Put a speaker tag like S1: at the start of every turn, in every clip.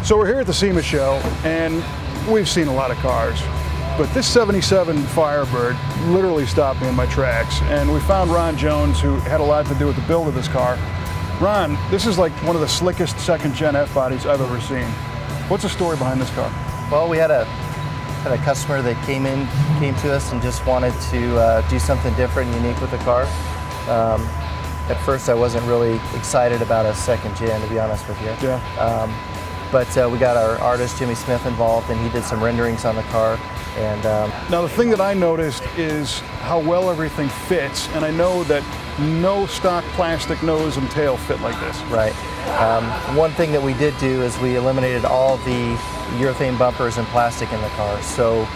S1: So we're here at the SEMA show, and we've seen a lot of cars, but this 77 Firebird literally stopped me in my tracks, and we found Ron Jones, who had a lot to do with the build of this car. Ron, this is like one of the slickest second-gen F-bodies I've ever seen. What's the story behind this car?
S2: Well, we had a customer that came to us and just wanted to do something different and unique with the car. At first, I wasn't really excited about a second gen, to be honest with you.
S1: Yeah.
S2: But we got our artist Jimmy Smith involved, and he did some renderings on the car. And
S1: now the thing that I noticed is how well everything fits, and I know that no stock plastic nose and tail fit like this.
S2: Right. One thing that we did do is we eliminated all the urethane bumpers and plastic in the car. So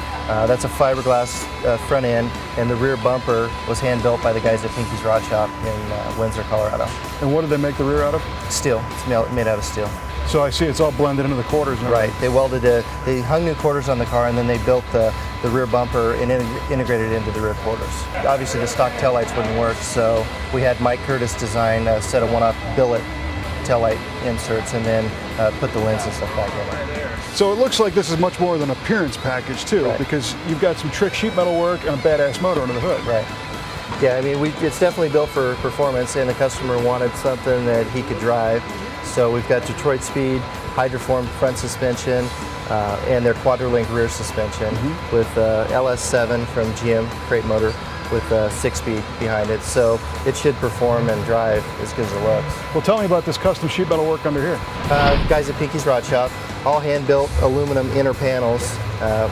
S2: that's a fiberglass front end, and the rear bumper was hand built by the guys at Pinky's Rod Shop in Windsor, Colorado.
S1: And what did they make the rear out of?
S2: Steel. It's made out of steel.
S1: So I see it's all blended into the quarters now.
S2: Right. They they hung new quarters on the car, and then they built the rear bumper and integrated it into the rear quarters. Obviously the stock taillights wouldn't work, so we had Mike Curtis design a set of one-off billet taillight inserts, and then put the lens and stuff back in it.
S1: So it looks like this is much more than an appearance package too,
S2: right,
S1: because you've got some trick sheet metal work and a badass motor under the hood.
S2: Right. Yeah, I mean, it's definitely built for performance, and the customer wanted something that he could drive. So we've got Detroit Speed, hydroformed front suspension, and their quadrolink rear suspension with LS7 from GM crate motor with 6-speed behind it. So it should perform and drive as good as it looks.
S1: Well, tell me about this custom sheet metal work under here.
S2: Guys at Pinky's Rod Shop, all hand-built aluminum inner panels.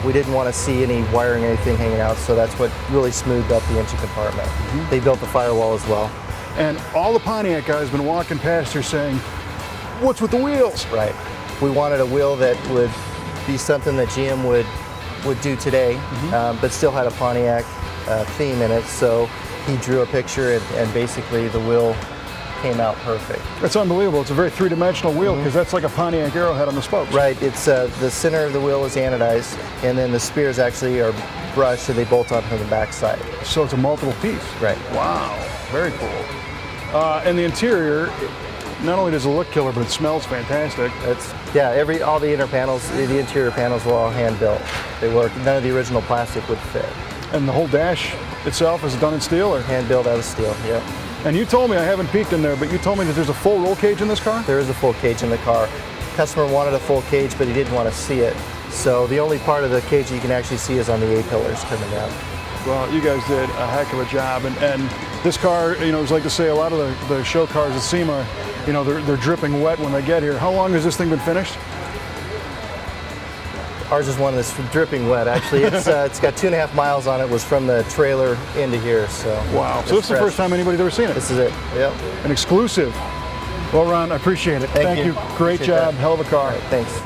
S2: We didn't want to see any wiring or anything hanging out, so that's what really smoothed up the engine compartment. They built the firewall as well.
S1: And all the Pontiac guys have been walking past here saying, "What's with the wheels?"
S2: Right. We wanted a wheel that would be something that GM would do today, but still had a Pontiac theme in it. So he drew a picture, and basically the wheel came out perfect.
S1: That's unbelievable. It's a very three-dimensional wheel, because that's like a Pontiac Arrowhead on the spokes.
S2: Right. It's the center of the wheel is anodized, and then the spears actually are brushed, so they bolt onto the back side.
S1: So it's a multiple piece.
S2: Right.
S1: Wow. Very cool. And the interior, not only does it look killer, but it smells fantastic.
S2: All the inner panels, the interior panels were all hand built. They work. None of the original plastic would fit.
S1: And the whole dash itself is done in steel, or
S2: hand built out of steel? Yep.
S1: And you told me, I haven't peeked in there, but you told me that there's a full roll cage in this car?
S2: There is a full cage in the car. Customer wanted a full cage, but he didn't want to see it. So the only part of the cage that you can actually see is on the A-pillars coming down.
S1: Well, you guys did a heck of a job, and this car, you know, it's like to say a lot of the show cars at SEMA, you know, they're dripping wet when they get here. How long has this thing been finished?
S2: Ours is one that's dripping wet. Actually, it's got 2.5 miles on it. Was from the trailer into here. So
S1: wow. So this is the first time anybody's ever seen it.
S2: This is it. Yep.
S1: An exclusive. Well, Ron, I appreciate it. Thank you. Great job. Hell of a car.
S2: All right, thanks.